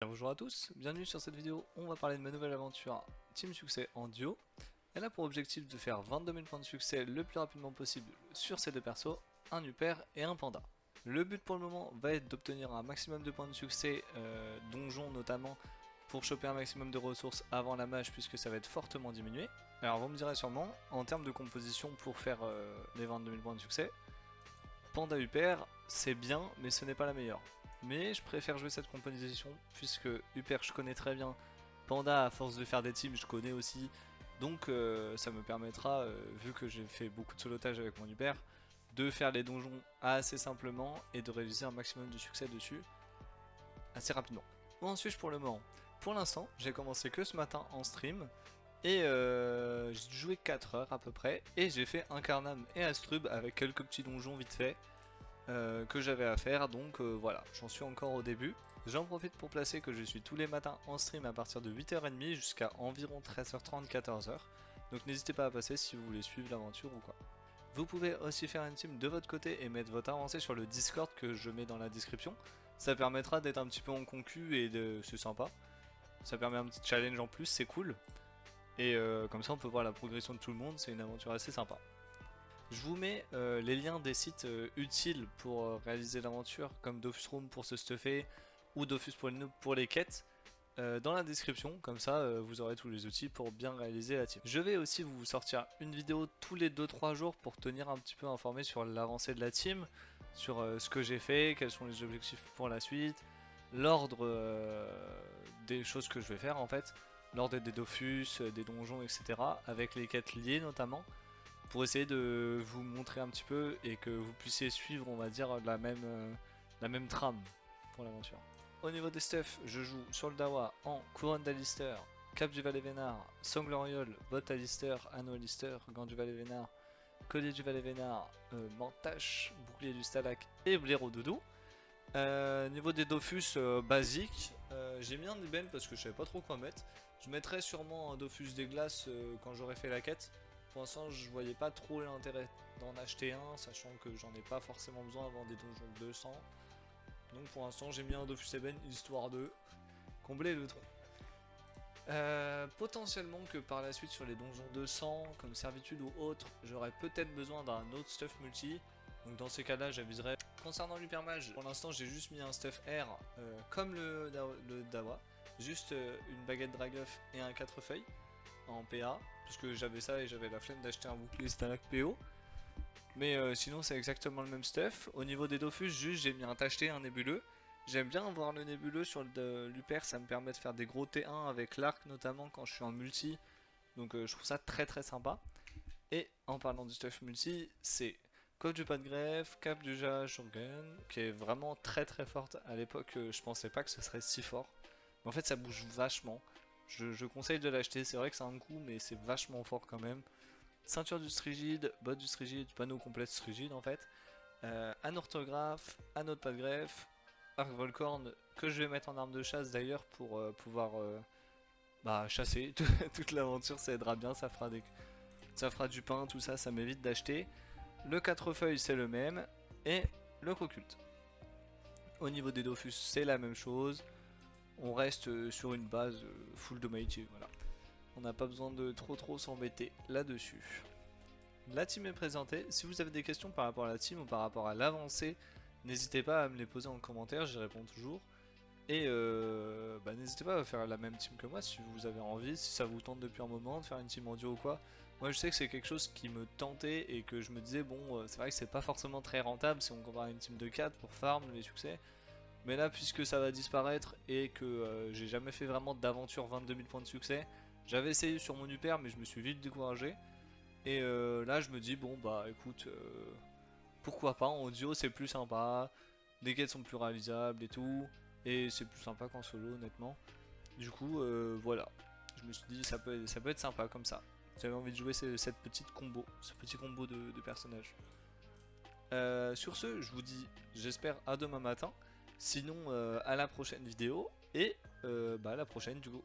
Bonjour à tous, bienvenue sur cette vidéo. On va parler de ma nouvelle aventure Team Succès en duo. Elle a pour objectif de faire 22 000 points de succès le plus rapidement possible sur ces deux persos, un Uper et un Panda. Le but pour le moment va être d'obtenir un maximum de points de succès, donjon notamment, pour choper un maximum de ressources avant la mage puisque ça va être fortement diminué. Alors vous me direz sûrement, en termes de composition pour faire les 22 000 points de succès, Panda Uper c'est bien mais ce n'est pas la meilleure. Mais je préfère jouer cette composition puisque Uper je connais très bien, Panda à force de faire des teams je connais aussi, donc ça me permettra, vu que j'ai fait beaucoup de solotage avec mon Uper, de faire les donjons assez simplement et de réaliser un maximum de succès dessus assez rapidement. Où en suis-je pour le moment? Pour l'instant j'ai commencé que ce matin en stream et j'ai joué 4 heures à peu près et j'ai fait un Carnam et Astrub avec quelques petits donjons vite fait que j'avais à faire, donc voilà, j'en suis encore au début. J'en profite pour placer que je suis tous les matins en stream à partir de 8h30 jusqu'à environ 13h30, 14h. Donc n'hésitez pas à passer si vous voulez suivre l'aventure ou quoi. Vous pouvez aussi faire une team de votre côté et mettre votre avancée sur le Discord que je mets dans la description. Ça permettra d'être un petit peu en concu et c'est sympa. Ça permet un petit challenge en plus, c'est cool. Et comme ça on peut voir la progression de tout le monde, c'est une aventure assez sympa. Je vous mets les liens des sites utiles pour réaliser l'aventure, comme Dofus Room pour se stuffer ou Dofus pour les noobs pour les quêtes, dans la description, comme ça vous aurez tous les outils pour bien réaliser la team. Je vais aussi vous sortir une vidéo tous les 2-3 jours pour tenir un petit peu informé sur l'avancée de la team, sur ce que j'ai fait, quels sont les objectifs pour la suite, l'ordre des choses que je vais faire en fait, l'ordre des Dofus, des donjons, etc. avec les quêtes liées notamment, pour essayer de vous montrer un petit peu et que vous puissiez suivre, on va dire, la même trame pour l'aventure. Au niveau des stuffs, je joue sur le Dawa en couronne d'Alistair, cap du Valet Vénard, Sangloriole, botte Alistair, anneau Alistair, gant du Valet Vénard, collier du Valet Vénard, mantache, bouclier du Stalak et blaireau doudou. Niveau des Dofus basiques, j'ai mis un Eben parce que je savais pas trop quoi mettre. Je mettrai sûrement un Dofus des glaces quand j'aurai fait la quête. Pour l'instant, je voyais pas trop l'intérêt d'en acheter un, sachant que j'en ai pas forcément besoin avant des donjons 200. Donc pour l'instant, j'ai mis un Dofus Eben histoire de combler le trou. Potentiellement que par la suite sur les donjons 200, comme servitude ou autre, j'aurais peut-être besoin d'un autre stuff multi. Donc dans ces cas-là, j'aviserai. Concernant l'hypermage, pour l'instant j'ai juste mis un stuff R comme le Dawa, juste une baguette Dragueuf et un 4 feuilles en PA, parce que j'avais ça et j'avais la flemme d'acheter un bouclier Stalag PO. Mais sinon c'est exactement le même stuff. Au niveau des Dofus, juste j'ai mis un tacheté, un nébuleux. J'aime bien avoir le nébuleux sur l'Uper, ça me permet de faire des gros T1 avec l'arc notamment quand je suis en multi. Donc je trouve ça très très sympa. Et en parlant du stuff multi, c'est Coque du pas de greffe, Cap du Shogun, qui est vraiment très très forte. À l'époque, je pensais pas que ce serait si fort. Mais en fait, ça bouge vachement. Je conseille de l'acheter, c'est vrai que c'est un coût, mais c'est vachement fort quand même. Ceinture du Strigide, botte du Strigide, panneau complet Strigide en fait. Anneau orthographe, anneau de pas de greffe, arc Volcorn, que je vais mettre en arme de chasse d'ailleurs pour pouvoir chasser. Toute l'aventure, ça aidera bien, ça fera du pain, tout ça, ça m'évite d'acheter. Le 4 feuilles c'est le même, et le Croculte. Au niveau des Dofus c'est la même chose, on reste sur une base full domaïtier, voilà. On n'a pas besoin de trop s'embêter là-dessus. La team est présentée, si vous avez des questions par rapport à la team ou par rapport à l'avancée, n'hésitez pas à me les poser en commentaire, j'y réponds toujours. Et n'hésitez pas à faire la même team que moi si vous avez envie, si ça vous tente depuis un moment de faire une team en duo ou quoi. Moi je sais que c'est quelque chose qui me tentait et que je me disais bon c'est vrai que c'est pas forcément très rentable si on compare à une team de 4 pour farm les succès. Mais là puisque ça va disparaître et que j'ai jamais fait vraiment d'aventure 22 000 points de succès, j'avais essayé sur mon Uper mais je me suis vite découragé. Et là je me dis bon bah écoute, pourquoi pas en duo c'est plus sympa, les quêtes sont plus réalisables et tout. Et c'est plus sympa qu'en solo honnêtement. Du coup voilà, je me suis dit ça peut être sympa comme ça. J'avais envie de jouer ce petit combo de personnages. Sur ce, je vous dis j'espère à demain matin. Sinon à la prochaine vidéo et à la prochaine du coup.